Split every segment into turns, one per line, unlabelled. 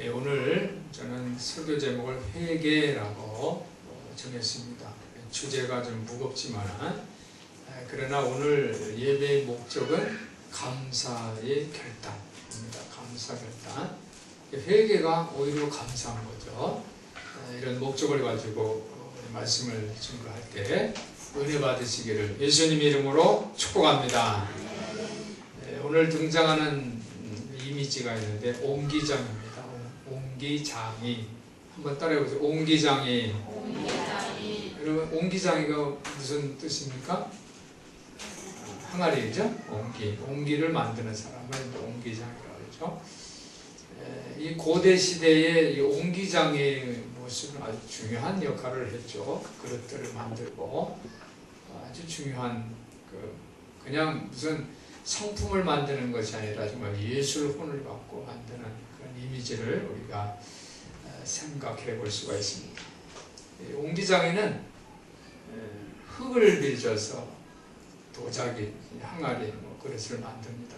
오늘 저는 설교 제목을 회개라고 정했습니다. 주제가 좀 무겁지만 그러나 오늘 예배의 목적은 감사의 결단입니다. 감사 결단. 회개가 오히려 감사한 거죠. 이런 목적을 가지고 말씀을 증거할 때 은혜 받으시기를 예수님 이름으로 축복합니다. 오늘 등장하는 이미지가 있는데 옹기장입니다. 옹기장이 한번 따라해보세요. 옹기장이. 여러분 옹기장이가 무슨 뜻입니까? 항아리죠. 옹기를 만드는 사람을 옹기장이라고 그러죠. 이 고대 시대에 이 옹기장의 모습은 아주 중요한 역할을 했죠. 그릇들을 만들고 아주 중요한 그냥 무슨 성품을 만드는 것이 아니라 정말 예술혼을 갖고 만드는 그런 이미지를 우리가 생각해 볼 수가 있습니다. 옹기장에는 흙을 빚어서 도자기, 항아리, 그릇을 만듭니다.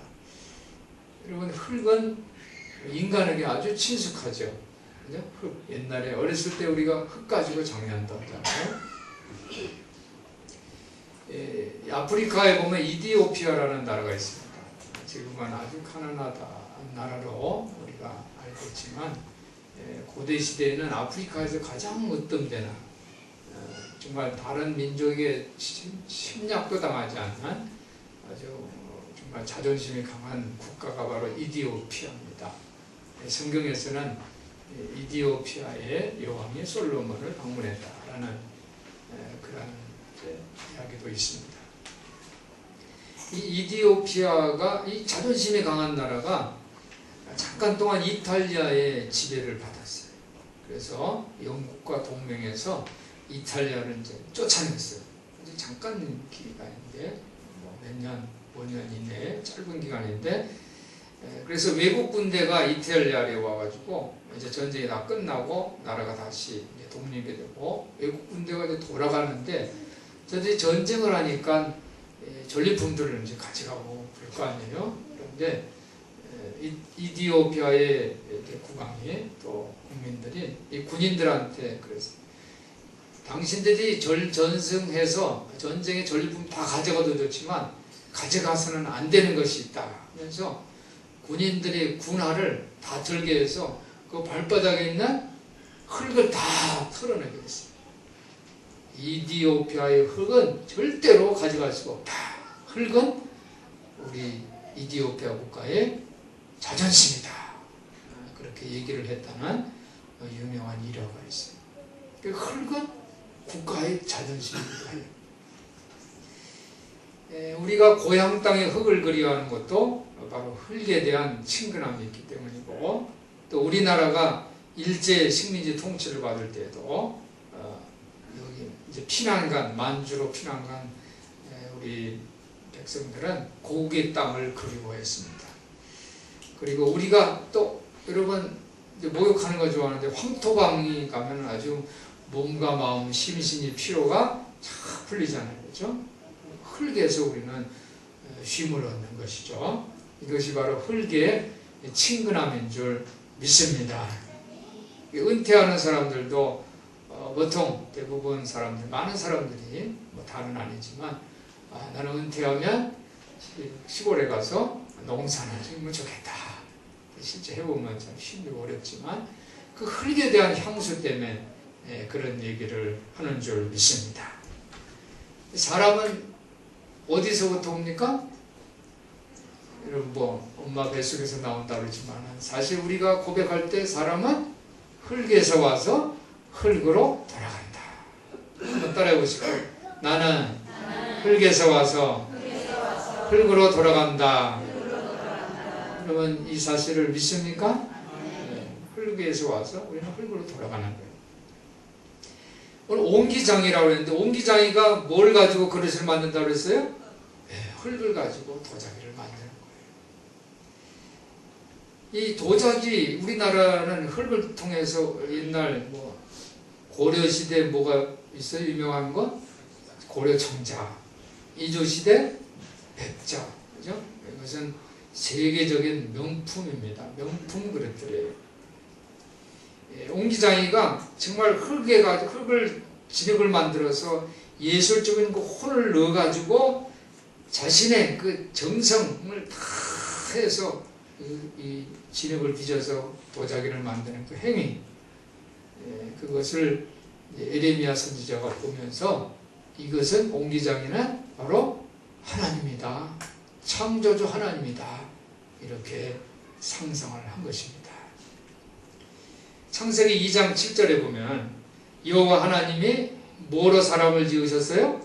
여러분 흙은 인간에게 아주 친숙하죠. 그죠? 흙. 옛날에 어렸을 때 우리가 흙 가지고 정리한다고 하잖아요. 아프리카에 보면 이디오피아라는 나라가 있습니다. 지금은 아주 가난하다 나라로 우리가 알고 있지만 고대 시대에는 아프리카에서 가장 으뜸되는 정말 다른 민족의 침략도 당하지 않는 아주 정말 자존심이 강한 국가가 바로 이디오피아입니다. 성경에서는 이디오피아의 여왕이 솔로몬을 방문했다라는 그런 이야기도 있습니다. 이 이디오피아가 이 자존심이 강한 나라가 잠깐 동안 이탈리아의 지배를 받았어요. 그래서 영국과 동맹해서 이탈리아를 이제 쫓아냈어요. 잠깐 기간인데 몇 년, 5년 이내에 짧은 기간인데 그래서 외국 군대가 이탈리아에 와가지고 이제 전쟁이 다 끝나고 나라가 다시 이제 독립이 되고 외국 군대가 이제 돌아가는데 전쟁을 하니까 전리품들을 이제 가져가고 그럴 거 아니에요. 그런데 이디오피아의 국왕이 또 국민들이 이 군인들한테 그랬어요. 당신들이 전승해서 전쟁의 전리품 다 가져가도 좋지만 가져가서는 안 되는 것이 있다 하면서 군인들이 군화를 다 절개해서 그 발바닥에 있는 흙을 다 털어내게 됐어요. 이디오피아의 흙은 절대로 가져갈 수가 없다. 흙은 우리 이디오피아 국가의 자존심이다. 그렇게 얘기를 했다는 유명한 일화가 있어요. 흙은 국가의 자존심이기도 해요. 우리가 고향 땅의 흙을 그리워하는 것도 바로 흙에 대한 친근함이 있기 때문이고 또 우리나라가 일제 식민지 통치를 받을 때도 여기 이제 피난간 만주로 피난간 우리 백성들은 고국의 땅을 그리워했습니다. 그리고 우리가 또 여러분 이제 목욕하는 거 좋아하는데 황토방이 가면 아주 몸과 마음, 심신이 피로가 쫙 풀리잖아요, 그렇죠? 흙에서 우리는 쉼을 얻는 것이죠. 이것이 바로 흙의 친근함인 줄 믿습니다. 은퇴하는 사람들도 보통 대부분 사람들, 많은 사람들이 다는 아니지만 나는 은퇴하면 시골에 가서 농사를 지으면 좋겠다. 실제 해보면 참 힘이 어렵지만 그 흙에 대한 향수 때문에 그런 얘기를 하는 줄 믿습니다. 사람은 어디서부터 옵니까? 여러분 엄마 뱃속에서 나온다 그러지만 사실 우리가 고백할 때 사람은 흙에서 와서 흙으로 돌아간다. 한번 따라해 보실까요? 나는 흙에서 와서 흙으로 돌아간다. 그러면 이 사실을 믿습니까? 흙에서 와서 우리는 흙으로 돌아가는 거예요. 오늘 옹기장이라고 했는데 옹기장이가 뭘 가지고 그릇을 만든다고 그랬어요? 흙을 가지고 도자기를 만드는 거예요. 이 도자기 우리나라는 흙을 통해서 옛날 고려시대 뭐가 있어요? 유명한 건 고려청자, 이조시대 백자, 그죠? 이것은 세계적인 명품입니다. 명품 그릇들이에요. 옹기장이가 정말 흙을 진흙을 만들어서 예술적인 그 혼을 넣어가지고 자신의 그 정성을 다 해서 이 진흙을 빚어서 도자기를 만드는 그 행위, 그것을 에레미야 선지자가 보면서 이것은 옹기장이는 바로 하나님이다, 창조주 하나님이다, 이렇게 상상을 한 것입니다. 창세기 2장 7절에 보면 여호와 하나님이 뭐로 사람을 지으셨어요?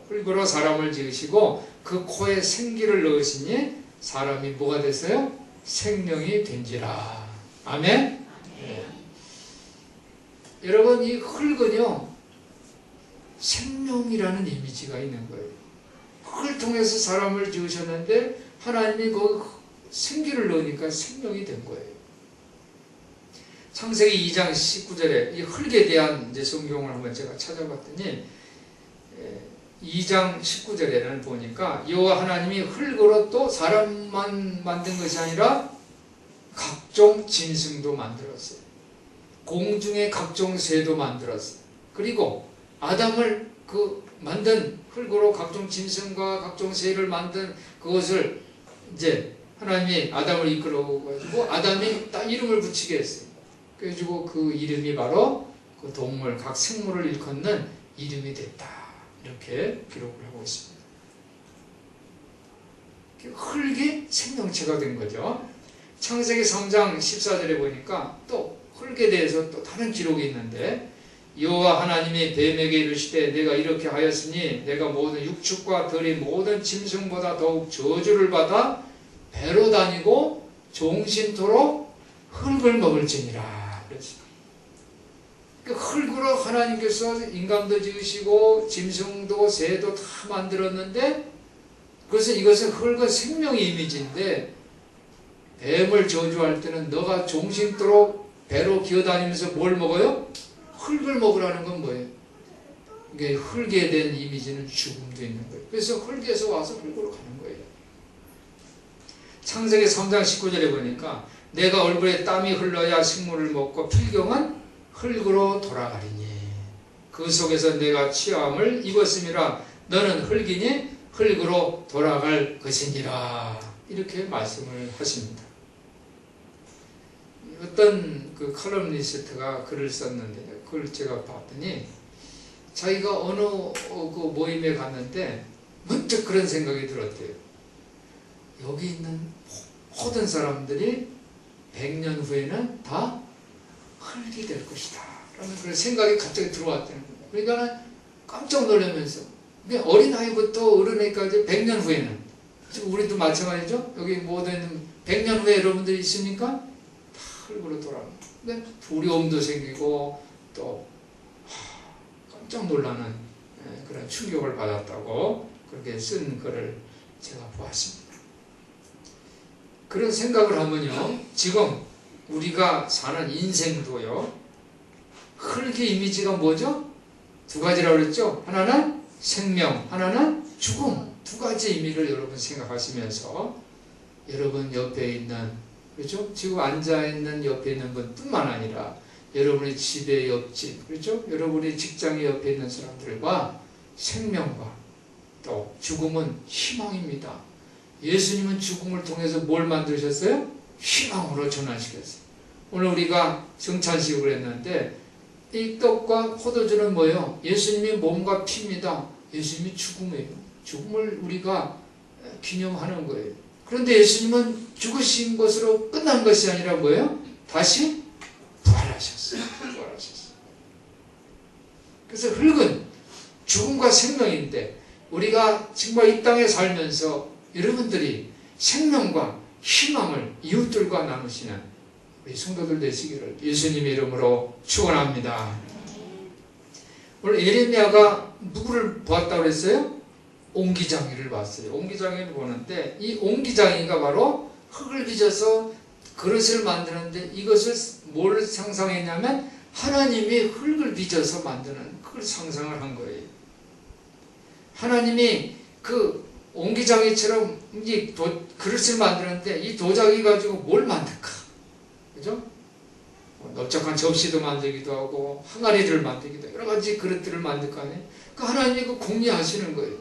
흙으로 사람을 지으시고 그 코에 생기를 넣으시니 사람이 뭐가 됐어요? 생명이 된지라. 아멘? 네. 여러분, 이 흙은요 생명이라는 이미지가 있는 거예요. 흙을 통해서 사람을 지으셨는데 하나님이 그 생기를 넣으니까 생명이 된 거예요. 창세기 2장 19절에 이 흙에 대한 이제 성경을 한번 제가 찾아봤더니 2장 19절에는 보니까 여호와 하나님이 흙으로 또 사람만 만든 것이 아니라 각종 짐승도 만들었어요. 공중의 각종 새도 만들었어요. 그리고 아담을 그 만든 흙으로 각종 짐승과 각종 새를 만든 그것을 이제 하나님이 아담을 이끌어가지고 아담이 딱 이름을 붙이게 했어요. 그래가지고 그 이름이 바로 그 동물, 각 생물을 일컫는 이름이 됐다. 이렇게 기록을 하고 있습니다. 흙이 생명체가 된 거죠. 창세기 3장 14절에 보니까 또 흙에 대해서 또 다른 기록이 있는데 여호와 하나님이 뱀에게 이르시되 내가 이렇게 하였으니 내가 모든 육축과 들이 모든 짐승보다 더욱 저주를 받아 배로 다니고 종신토록 흙을 먹을지니라. 흙으로 하나님께서 인간도 지으시고 짐승도 새도 다 만들었는데 이것은 흙은 생명의 이미지인데 뱀을 저주할 때는 너가 종신토록 배로 기어다니면서 뭘 먹어요? 흙을 먹으라는 건 뭐예요? 이게 흙에 대한 이미지는 죽음도 있는 거예요. 그래서 흙에서 와서 흙으로 가는 거예요. 창세기 3장 19절에 보니까 내가 얼굴에 땀이 흘러야 식물을 먹고 필경은 흙으로 돌아가리니 그 속에서 내가 취함을 입었음이라 너는 흙이니 흙으로 돌아갈 것이니라. 이렇게 말씀을 하십니다. 어떤 그 칼럼니스트가 글을 썼는데 그걸 제가 봤더니 자기가 어느 그 모임에 갔는데 문득 그런 생각이 들었대요. 여기 있는 모든 사람들이 100년 후에는 다 흙이 될 것이다 라는 그런 생각이 갑자기 들어왔다는 거예요. 그러니까 깜짝 놀라면서 어린아이부터 어른애까지 100년 후에는 지금 우리도 마찬가지죠. 여기 모든 100년 후에 여러분들이 있으니까 다 흙으로 돌아갑니다. 근데 두려움도 생기고 또 깜짝 놀라는 그런 충격을 받았다고 그렇게 쓴 글을 제가 보았습니다. 그런 생각을 하면요, 지금 우리가 사는 인생도요, 흙의 이미지가 뭐죠? 두 가지라고 그랬죠? 하나는 생명, 하나는 죽음. 두 가지 의미를 여러분 생각하시면서 여러분 옆에 있는, 그렇죠? 지금 앉아있는 옆에 있는 분뿐만 아니라 여러분의 집의 옆집, 그렇죠? 여러분의 직장의 옆에 있는 사람들과 생명과 또 죽음은 희망입니다. 예수님은 죽음을 통해서 뭘 만드셨어요? 희망으로 전환시켰어요. 오늘 우리가 성찬식을 했는데 이 떡과 포도주는 뭐예요? 예수님의 몸과 피입니다. 예수님이 죽음이에요. 죽음을 우리가 기념하는 거예요. 그런데 예수님은 죽으신 것으로 끝난 것이 아니라 뭐예요? 다시 부활하셨어요. 그래서 흙은 죽음과 생명인데 우리가 정말 이 땅에 살면서 여러분들이 생명과 희망을 이웃들과 나누시는 우리 성도들 되시기를 예수님의 이름으로 축원합니다. 오늘 예레미야가 누구를 보았다고 그랬어요? 옹기장이를 봤어요. 옹기장이를 보는데 이 옹기장이가 바로 흙을 빚어서 그릇을 만드는데 이것을 뭘 상상했냐면 하나님이 흙을 빚어서 만드는 그걸 상상을 한 거예요. 하나님이 그 옹기장이처럼 이 그릇을 만드는데 이 도자기 가지고 뭘 만들까? 그죠? 넓적한 접시도 만들기도 하고 항아리를 만들기도 하고 여러 가지 그릇들을 만들 거 아니에요. 그 하나님이 그 공리하시는 거예요.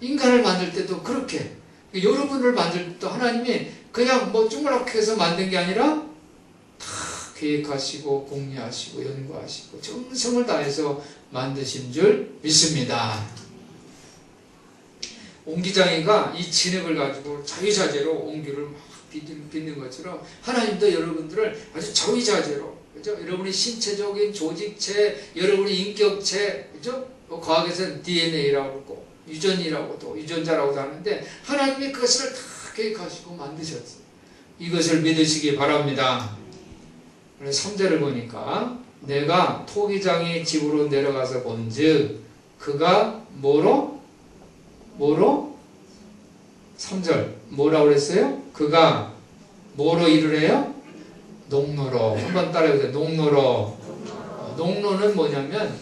인간을 만들 때도 그렇게 여러분을 만들 때도 하나님이 그냥 뭐 쭈그랗게 해서 만든 게 아니라 다 계획하시고 공리하시고 연구하시고 정성을 다해서 만드신 줄 믿습니다. 옹기장이가 이 진흙을 가지고 자유자재로 옹기를 막 빚는 것처럼 하나님도 여러분들을 아주 자유자재로, 그죠? 여러분의 신체적인 조직체, 여러분의 인격체, 그죠? 과학에서는 DNA라고 그러고 유전이라고도 유전자라고도 하는데 하나님이 그것을 다 계획하시고 만드셨어요. 이것을 믿으시기 바랍니다. 3절을 보니까 내가 토기장의 집으로 내려가서 본즉 그가 뭐로? 3절 뭐라고 그랬어요? 그가 뭐로 일을 해요? 농로로. 한번 따라해보세요. 농로로. 농로는 뭐냐면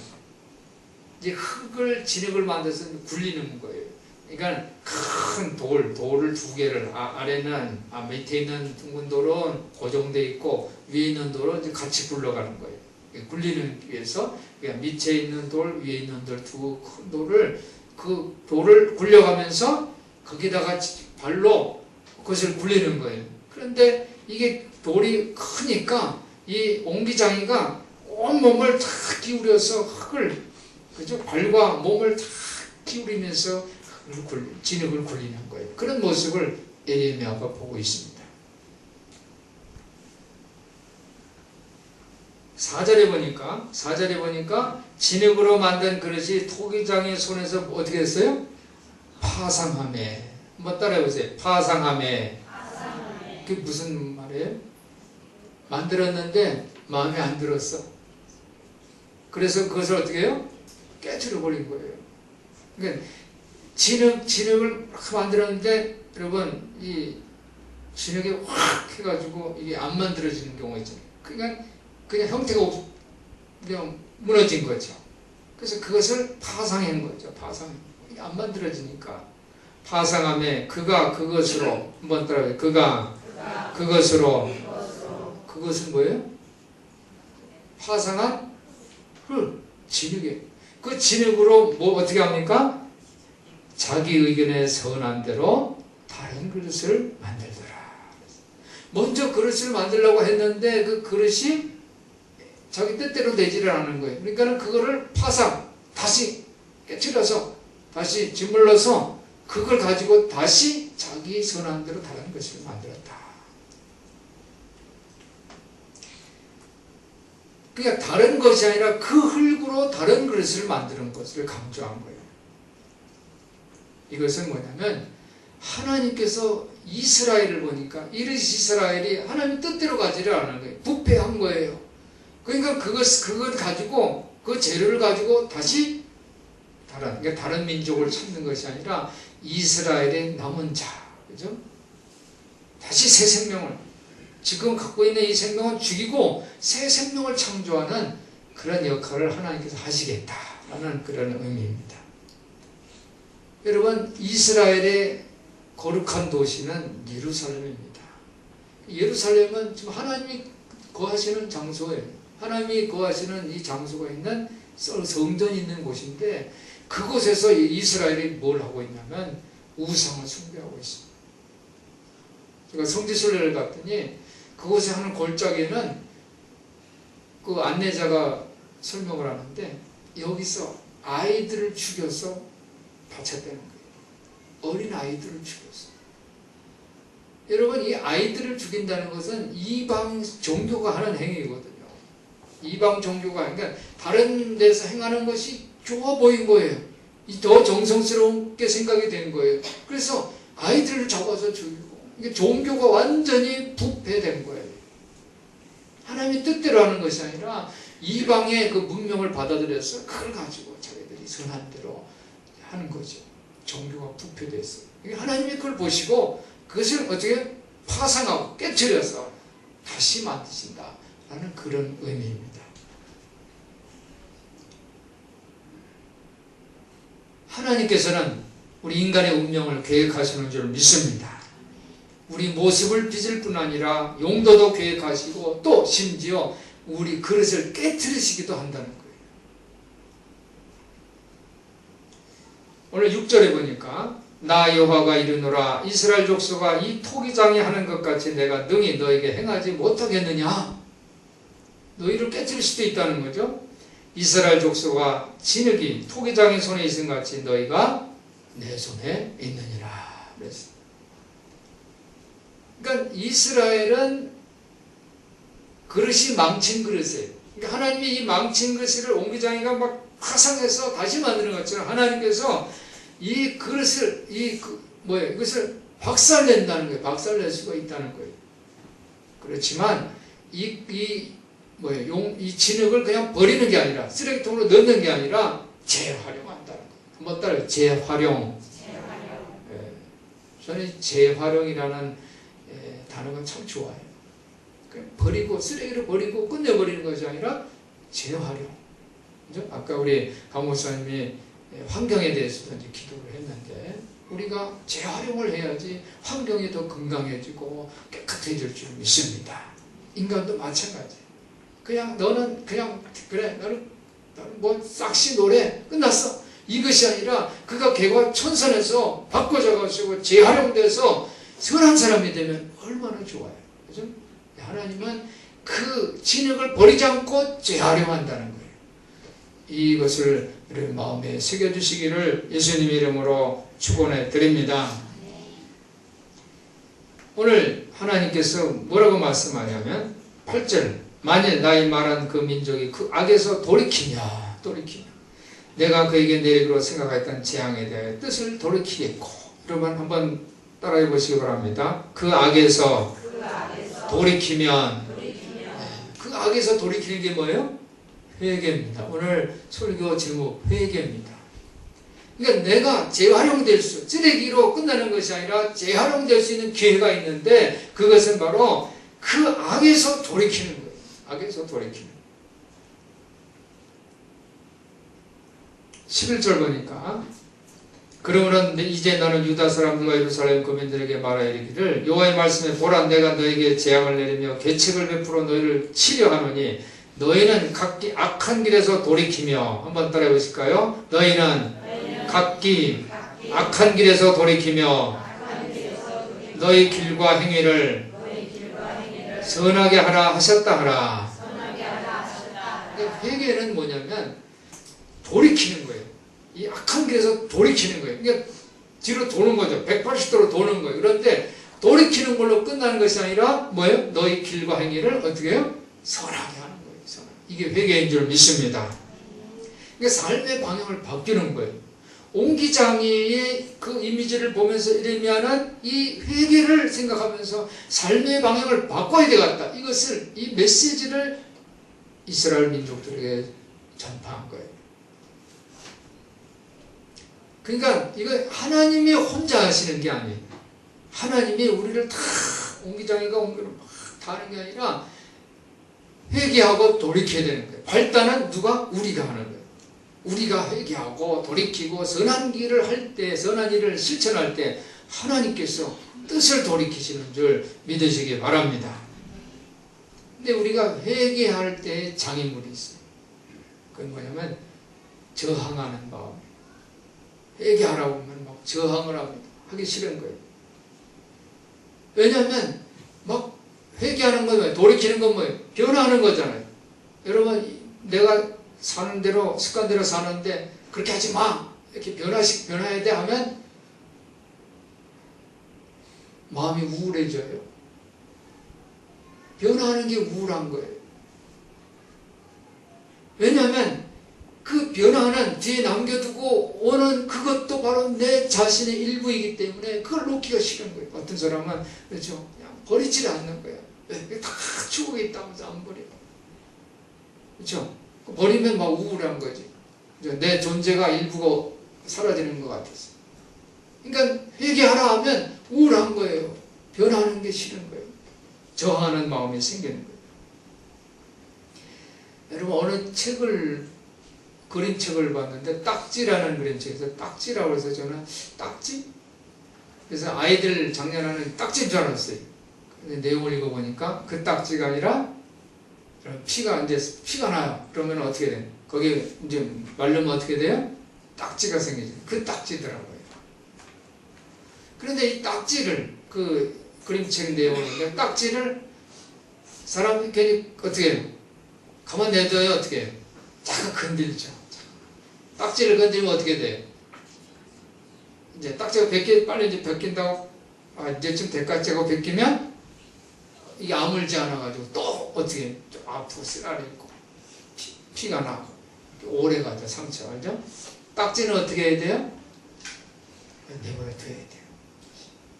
이제 흙을 진흙을 만들어서 굴리는 거예요. 그러니까 큰 돌을 두 개를 아래는 밑에 있는 둥근 돌은 고정되어 있고 위에 있는 돌은 이제 같이 굴러가는 거예요. 굴리는 위해서 그러니까 밑에 있는 돌, 위에 있는 돌 두 큰 돌을 그 돌을 굴려가면서 거기다가 발로 그것을 굴리는 거예요. 그런데 이게 돌이 크니까 이 옹기장이가 온 몸을 다 기울여서 흙을, 그죠? 발과 몸을 다 기울이면서 진흙을 굴리는 거예요. 그런 모습을 예레미야가 보고 있습니다. 4절에 보니까 진흙으로 만든 그릇이 토기장의 손에서 어떻게 했어요? 파상하매. 한번 따라해보세요. 파상하매. 그게 무슨 말이에요? 만들었는데 마음에 안 들었어. 그래서 그것을 어떻게 해요? 깨트려 버린 거예요. 그러니까 진흙을 막 만들었는데 여러분 이 진흙이 확 해가지고 이게 안 만들어지는 경우가 있잖아요. 그러니까 그냥 형태가 그냥 무너진 거죠. 그래서 그것을 파상한 거죠. 이게 안 만들어지니까 파상함에 그가 그것으로 한번 따라해요. 그가 그것으로. 그것은 뭐예요? 파상한 진흙에 그 진흙으로 뭐 어떻게 합니까? 자기 의견에 선한 대로 다른 그릇을 만들더라. 먼저 그릇을 만들려고 했는데 그 그릇이 자기 뜻대로 되지를 않는 거예요. 그러니까 그거를 다시 깨트려서 다시 짓물러서 그걸 가지고 다시 자기 선한 대로 다른 것을 만들었다. 그러니까 다른 것이 아니라 그 흙으로 다른 그릇을 만드는 것을 강조한 거예요. 이것은 뭐냐면 하나님께서 이스라엘을 보니까 이스라엘이 하나님 뜻대로 가지를 않은 거예요. 부패한 거예요. 그러니까 그것 가지고 그 재료를 가지고 다시 다른 민족을 찾는 것이 아니라 이스라엘의 남은 자, 그죠? 다시 새 생명을 지금 갖고 있는 이 생명을 죽이고 새 생명을 창조하는 그런 역할을 하나님께서 하시겠다라는 그런 의미입니다. 여러분 이스라엘의 거룩한 도시는 예루살렘입니다. 예루살렘은 지금 하나님이 거하시는 장소예요. 하나님이 거하시는 이 장소가 있는 성전이 있는 곳인데 그곳에서 이스라엘이 뭘 하고 있냐면 우상을 숭배하고 있습니다. 제가 성지순례를 갔더니 그곳에 하는 골짜기에는 그 안내자가 설명을 하는데 여기서 아이들을 죽여서 바쳤다는 거예요. 어린 아이들을 죽였어. 여러분 이 아이들을 죽인다는 것은 이방 종교가 하는 행위거든요. 이방 종교가 그러니까 다른 데서 행하는 것이 좋아 보인 거예요. 더 정성스럽게 생각이 된 거예요. 그래서 아이들을 잡아서 죽이고 이게 종교가 완전히 부패된 거예요. 하나님의 뜻대로 하는 것이 아니라 이방의 그 문명을 받아들여서 그걸 가지고 자기들이 선한 대로 하는 거죠. 종교가 부패됐어요. 하나님이 그걸 보시고 그것을 어떻게 파상하고 깨트려서 다시 만드신다라는 그런 의미입니다. 하나님께서는 우리 인간의 운명을 계획하시는 줄 믿습니다. 우리 모습을 빚을 뿐 아니라 용도도 계획하시고 또 심지어 우리 그릇을 깨트리시기도 한다는 거예요. 오늘 6절에 보니까 나 여호와가 이르노라 이스라엘 족속아 이 토기장이 하는 것 같이 내가 능히 너에게 행하지 못하겠느냐. 너희를 깨뜨릴 수도 있다는 거죠. 이스라엘 족속아 진흙이 토기장의 손에 있은 것 같이 너희가 내 손에 있느니라. 그랬어요. 그러니까 이스라엘은 그릇이 망친 그릇이에요. 그러니까 하나님이 이 망친 그릇을 옹기장이가 막 화상해서 다시 만드는 것처럼 하나님께서 이 그릇을 이것을 박살낸다는 거예요. 박살낼 수가 있다는 거예요. 그렇지만 이 진흙을 그냥 버리는 게 아니라 쓰레기통으로 넣는 게 아니라 재활용한다는 거예요. 한번 따라요. 재활용. 예. 저는 재활용이라는 단어가 참 좋아요. 그냥 버리고 쓰레기를 버리고 끝내버리는 것이 아니라 재활용. 그죠? 아까 우리 강 목사님이 환경에 대해서도 이제 기도를 했는데 우리가 재활용을 해야지 환경이 더 건강해지고 깨끗해질 줄 믿습니다. 인간도 마찬가지예요. 그냥 너는 그냥 그래 너는 뭐 싹시 노래 끝났어. 이것이 아니라 그가 개과천선해서 바꿔져가지고 재활용돼서 선한 사람이 되면 얼마나 좋아요. 그죠? 하나님은 그 진흙을 버리지 않고 재활용한다는 거예요. 이것을 우리 마음에 새겨주시기를 예수님의 이름으로 축원해 드립니다. 오늘 하나님께서 뭐라고 말씀하냐면 8절 만일 나의 말한 그 민족이 그 악에서 돌이키냐 내가 그에게 내리기로 생각했던 재앙에 대해 뜻을 돌이키겠고 여러분 한번 따라해 보시기 바랍니다. 그 악에서 돌이키면 그 악에서 돌이키는 게 뭐예요? 회개입니다. 오늘 설교 제목 회개입니다. 그러니까 내가 재활용될 쓰레기로 끝나는 것이 아니라 재활용될 수 있는 기회가 있는데 그것은 바로 그 악에서 돌이키는 거예요. 악에서 돌이키는. 11절 보니까 그러므로 이제 너는 유다 사람들과 예루살렘 거민들에게 말하여 이르기를 여호와의 말씀에 보라 내가 너에게 재앙을 내리며 계책을 베풀어 너희를 치려 하노니 너희는 각기 악한 길에서 돌이키며 한번 따라해 보실까요? 너희는 각기 악한 길에서 돌이키며 너희 길과 행위를 선하게 하라 하셨다 하라. 회개는 뭐냐면 돌이키는 거예요. 이 악한 길에서 돌이키는 거예요. 그러니까 뒤로 도는 거죠. 180도로 도는 거예요. 그런데 돌이키는 걸로 끝나는 것이 아니라 뭐예요? 너희 길과 행위를 어떻게 해요? 선하게 하는 거예요. 선하게. 이게 회개인 줄 믿습니다. 그러니까 삶의 방향을 바뀌는 거예요. 옹기장이의 그 이미지를 보면서 이르미야는 이 회개를 생각하면서 삶의 방향을 바꿔야 되겠다. 이것을 이 메시지를 이스라엘 민족들에게 전파한 거예요. 그러니까 이거 하나님이 혼자 하시는 게 아니에요. 하나님이 우리를 다 옹기장이가 옹기를 막 다 하는 게 아니라 회개하고 돌이켜야 되는 거예요. 발단은 누가? 우리가 하는 거예요. 우리가 회개하고 돌이키고 선한 길을 할 때, 선한 일을 실천할 때 하나님께서 뜻을 돌이키시는 줄 믿으시기 바랍니다. 근데 우리가 회개할 때 장애물이 있어요. 그건 뭐냐면 저항하는 마음. 회개하라고 하면 막 저항을 합니다. 하기 싫은 거예요. 왜냐하면 막 회개하는 건 뭐예요? 돌이키는 건 뭐예요? 변화하는 거잖아요. 여러분 내가 사는 대로 습관대로 사는데 그렇게 하지 마. 이렇게 변화해야 돼 하면 마음이 우울해져요. 변화하는 게 우울한 거예요. 왜냐하면 그 변화는 뒤에 남겨두고 오는 그것도 바로 내 자신의 일부이기 때문에 그걸 놓기가 싫은 거예요. 어떤 사람은 그렇죠. 그냥 버리질 않는 거예요. 왜? 다 추억에 있다면서 안 버려. 그렇죠. 버리면 막 우울한 거지. 내 존재가 일부가 사라지는 것 같아서. 그러니까 회개하라 하면 우울한 거예요. 변하는 게 싫은 거예요. 저항하는 마음이 생기는 거예요. 여러분 어느 그림책을 봤는데 딱지라는 그림책에서 딱지라고 해서 저는 딱지? 그래서 아이들 장난하는 딱지인 줄 알았어요. 근데 내용을 읽어보니까 그 딱지가 아니라 피가 나요. 그러면 어떻게 돼요? 거기에 이제 말르면 어떻게 돼요? 딱지가 생기죠. 그 딱지더라고요. 그런데 이 딱지를 그 그림책 내용은 딱지를 사람이 괜히 어떻게 해요? 가만 내둬요. 어떻게 해요? 자꾸 건들죠. 딱지를 건들면 어떻게 돼요? 이제 딱지가 빨리 이제 벗긴다고, 이제쯤 될까 하고 벗기면 이게 아물지 않아가지고 또 어떻게 해요? 좀 아프고 쓰라리 있고 피가 나고 오래 가죠. 상처가. 그죠? 딱지는 어떻게 해야 돼요? 내버려 둬야 돼요.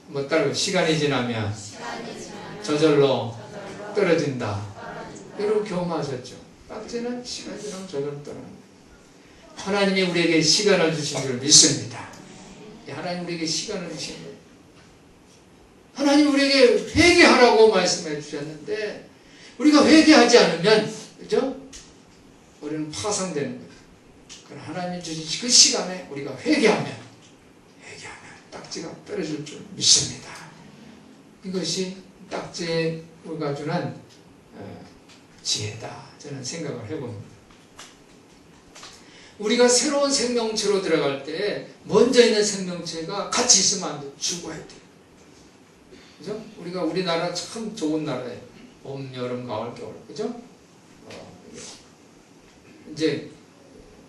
뭐 따르고 시간이 지나면 저절로 떨어진다. 여러분 경험하셨죠? 딱지는 시간이 지나면 저절로 떨어진다. 하나님이 우리에게 시간을 주신 줄 믿습니다. 하나님 우리에게 시간을 주신 거예요. 하나님 우리에게 회개하라고 말씀해 주셨는데 우리가 회개하지 않으면, 그죠? 우리는 파산되는 거예요. 그러나 하나님이 주신 그 시간에 우리가 회개하면 딱지가 떨어질 줄 믿습니다. 이것이 딱지가 주는 지혜다. 저는 생각을 해봅니다. 우리가 새로운 생명체로 들어갈 때 먼저 있는 생명체가 같이 있으면 안 돼. 죽어야 돼. 그죠? 우리나라 참 좋은 나라예요. 봄, 여름, 가을, 겨울. 그죠? 이제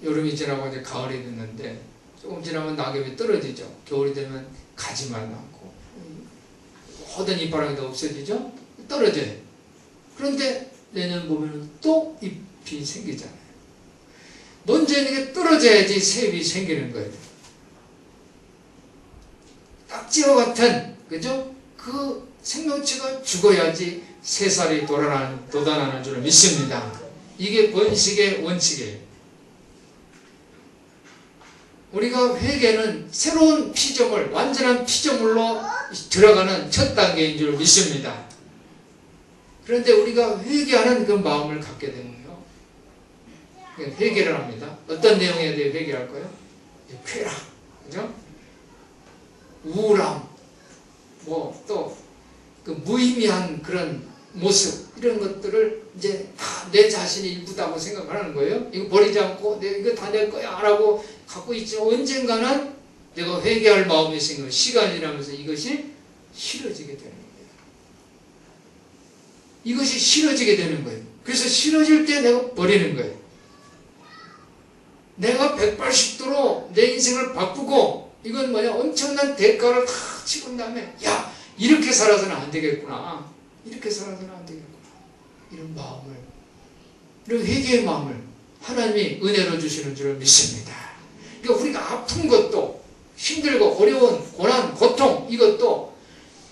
여름이 지나고 이제 가을이 됐는데 조금 지나면 낙엽이 떨어지죠. 겨울이 되면 가지만 남고 허든 이파랑이 다 없어지죠. 떨어져요. 그런데 내년 보면 또 잎이 생기잖아요. 먼저 있는 게 떨어져야지 새 잎이 생기는 거예요. 딱지와 같은, 그죠? 그 생명체가 죽어야지 새살이 돋아나는 줄 믿습니다. 이게 번식의 원칙이에요. 우리가 회개는 새로운 피조물, 완전한 피조물로 들어가는 첫 단계인 줄 믿습니다. 그런데 우리가 회개하는 그 마음을 갖게 되면요, 회개를 합니다. 어떤 내용에 대해 회개할 거예요? 쾌락, 그죠? 우울함, 뭐 또 그 무의미한 그런 모습, 이런 것들을 이제 다 내 자신이 일부다고 생각하는 거예요. 이거 버리지 않고 이거 다 내 거야 라고 갖고 있지만 언젠가는 내가 회개할 마음이 생기고 시간이 지나면서 이것이 싫어지게 되는 거예요. 이것이 싫어지게 되는 거예요. 그래서 싫어질 때 내가 버리는 거예요. 내가 180도로 내 인생을 바꾸고 이건 뭐냐, 엄청난 대가를 다 치른 다음에 이렇게 살아서는 안 되겠구나. 이렇게 살아서는 안 되겠구나. 이런 마음을, 이런 회개의 마음을 하나님이 은혜로 주시는 줄 믿습니다. 그러니까 우리가 아픈 것도, 힘들고 어려운 고난, 고통, 이것도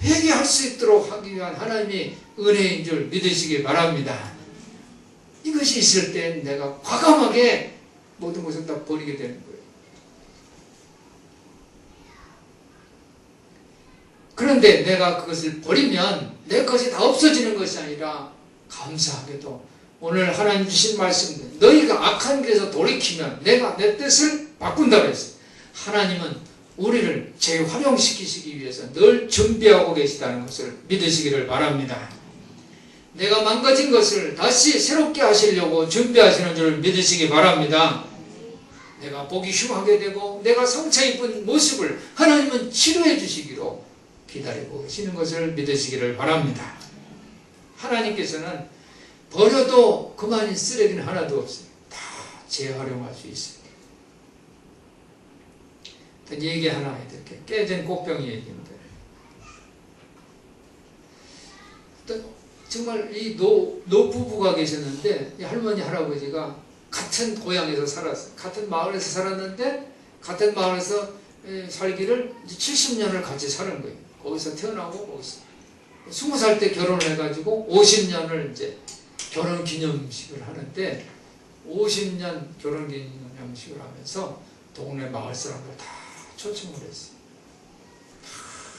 회개할 수 있도록 하기 위한 하나님이 은혜인 줄 믿으시기 바랍니다. 이것이 있을 때 내가 과감하게 모든 것을 다 버리게 되는 거예요. 그런데 내가 그것을 버리면 내 것이 다 없어지는 것이 아니라 감사하게도 오늘 하나님 주신 말씀들, 너희가 악한 길에서 돌이키면 내가 내 뜻을 바꾼다고 했어요. 하나님은 우리를 재활용시키시기 위해서 늘 준비하고 계시다는 것을 믿으시기를 바랍니다. 내가 망가진 것을 다시 새롭게 하시려고 준비하시는 줄 믿으시기 바랍니다. 내가 보기 흉하게 되고 내가 상처 입은 모습을 하나님은 치료해 주시기로 기다리고 계시는 것을 믿으시기를 바랍니다. 하나님께서는 버려도 그만인 쓰레기는 하나도 없어요. 다 재활용할 수 있습니다. 어떤 얘기 하나 해드릴게요. 깨진 꽃병이 얘기입니다. 정말 이 노부부가 계셨는데 이 할머니 할아버지가 같은 고향에서 살았어요. 같은 마을에서 살았는데 같은 마을에서 살기를 70년을 같이 사는 거예요. 거기서 태어나고 거기서 20살 때 결혼을 해가지고 50년을 이제 결혼 기념식을 하는데 50년 결혼 기념식을 하면서 동네 마을 사람들 다 초청을 했어요. 다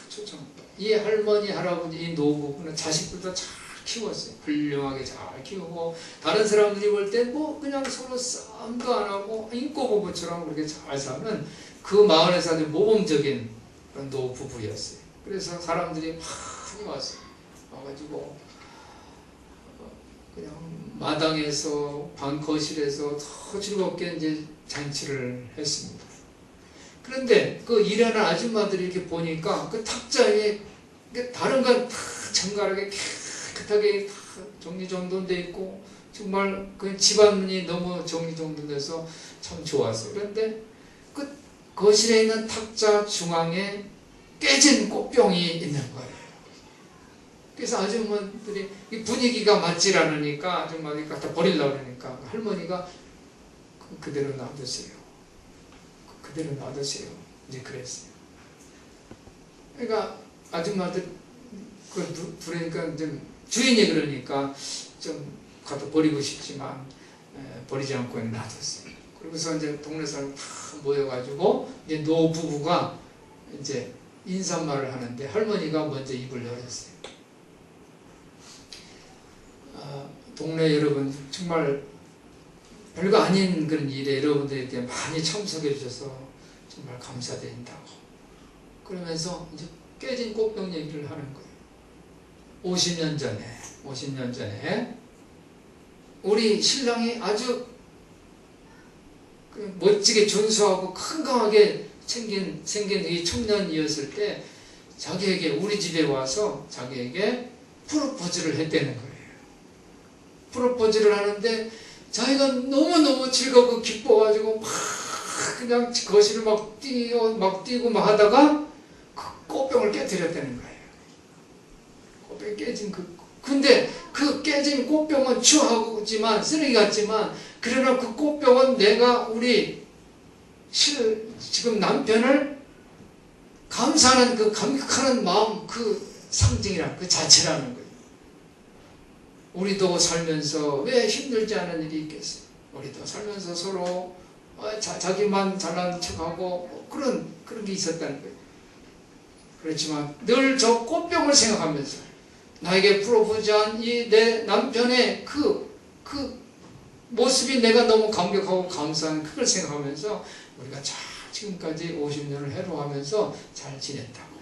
초청. 이 할머니 할아버지 이 노부부는 자식들도 잘 키웠어요. 훌륭하게 잘 키우고 다른 사람들이 볼 때 뭐 그냥 서로 싸움도 안 하고 인꼬부부처럼 그렇게 잘 사는 그 마을에 사는 모범적인 그런 노부부였어요. 그래서 사람들이 많이 왔어요. 와가지고 그냥 마당에서 방 거실에서 더 즐겁게 이제 잔치를 했습니다. 그런데 그 일하는 아줌마들이 이렇게 보니까 그 탁자에 다른 건 다 정갈하게 깨끗하게 다 정리정돈돼 있고 정말 그 집안이 너무 정리정돈돼서 참 좋았어요. 그런데 그 거실에 있는 탁자 중앙에 깨진 꽃병이 있는 거예요. 그래서 아줌마들이 이 분위기가 맞질 않으니까 아줌마들이 갖다 버리려고 그러니까 할머니가 그대로 놔두세요. 그대로 놔두세요. 이제 그랬어요. 그러니까 아줌마들 그러니까 좀 주인이 그러니까 좀 갖다 버리고 싶지만 버리지 않고 놔뒀어요. 그러고서 이제 동네 사람 다 모여가지고 이제 노부부가 이제 인사말을 하는데 할머니가 먼저 입을 열었어요. 동네 여러분 정말 별거 아닌 그런 일에 여러분들에게 많이 참석해 주셔서 정말 감사드린다고 그러면서 이제 깨진 꽃병 얘기를 하는 거예요. 50년 전에 우리 신랑이 아주 멋지게 준수하고 건강하게 생긴 이 청년이었을 때 자기에게 우리 집에 와서 자기에게 프로포즈를 했다는 거예요. 프로포즈를 하는데 자기가 너무너무 즐겁고 기뻐가지고 막 그냥 거실을 막 뛰고 막 하다가 그 꽃병을 깨뜨렸다는 거예요. 꽃병이 깨진 근데 그 깨진 꽃병은 추하지만 쓰레기 같지만 그러나 그 꽃병은 내가 우리 지금 남편을 감사하는 그 감격하는 마음 그 상징이라 그 자체라는 거예요. 우리도 살면서 왜 힘들지 않은 일이 있겠어요? 우리도 살면서 서로 자기만 잘난 척하고 그런 게 있었다는 거예요. 그렇지만 늘 저 꽃병을 생각하면서 나에게 프로포즈한 이 내 남편의 그 모습이 내가 너무 감격하고 감사한 그걸 생각하면서 우리가 잘 지금까지 50년을 해로하면서 잘 지냈다고.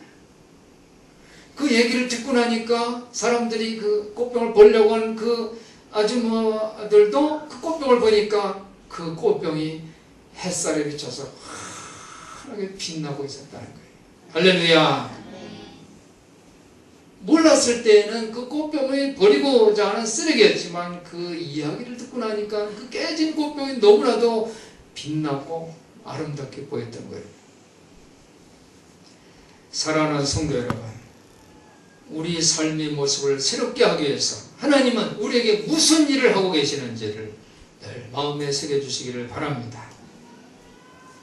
그 얘기를 듣고 나니까 사람들이 그 꽃병을 보려고 하는 그 아줌마들도 그 꽃병을 보니까 그 꽃병이 햇살에 비쳐서 환하게 빛나고 있었다는 거예요. 할렐루야. 몰랐을 때에는 그 꽃병이 버리고자 하는 쓰레기였지만 그 이야기를 듣고 나니까 그 깨진 꽃병이 너무나도 빛나고 아름답게 보였던 거예요. 사랑하는 성도 여러분, 우리 삶의 모습을 새롭게 하기 위해서 하나님은 우리에게 무슨 일을 하고 계시는지를 늘 마음에 새겨주시기를 바랍니다.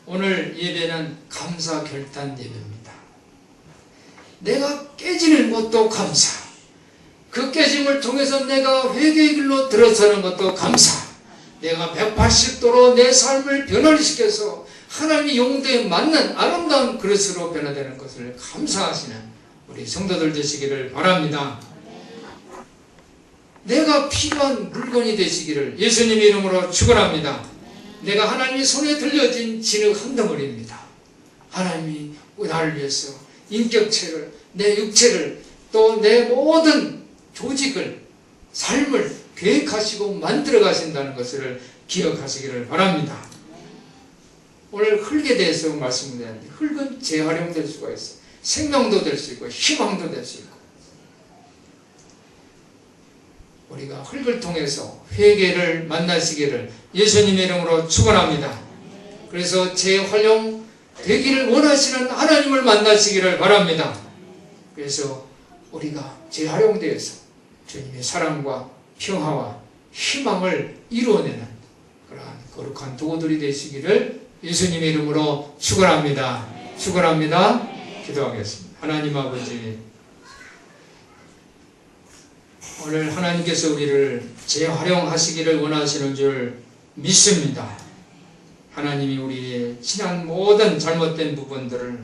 오늘 예배는 감사 결단 예배입니다. 내가 깨지는 것도 감사, 그 깨짐을 통해서 내가 회개의 길로 들어서는 것도 감사, 내가 180도로 내 삶을 변화시켜서 하나님의 용도에 맞는 아름다운 그릇으로 변화되는 것을 감사하시는 우리 성도들 되시기를 바랍니다. 내가 필요한 물건이 되시기를 예수님의 이름으로 축원합니다. 내가 하나님의 손에 들려진 진흙 한 덩어리입니다. 하나님이 나를 위해서 인격체를, 내 육체를, 또 내 모든 조직을, 삶을 계획하시고 만들어 가신다는 것을 기억하시기를 바랍니다. 오늘 흙에 대해서 말씀을 드렸는데 흙은 재활용될 수가 있어요. 생명도 될 수 있고 희망도 될 수 있고 우리가 흙을 통해서 회개를 만나시기를 예수님의 이름으로 축원합니다. 그래서 재활용 되기를 원하시는 하나님을 만나시기를 바랍니다. 그래서 우리가 재활용되어서 주님의 사랑과 평화와 희망을 이루어내는 그러한 거룩한 도구들이 되시기를 예수님의 이름으로 축원합니다. 축원합니다. 기도하겠습니다. 하나님 아버지, 오늘 하나님께서 우리를 재활용하시기를 원하시는 줄 믿습니다. 하나님이 우리의 지난 모든 잘못된 부분들을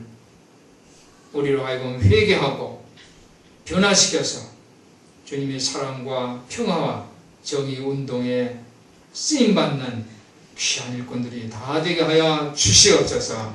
우리로 하여금 회개하고 변화시켜서 주님의 사랑과 평화와 정의 운동에 쓰임받는 귀한 일꾼들이 다 되게 하여 주시옵소서.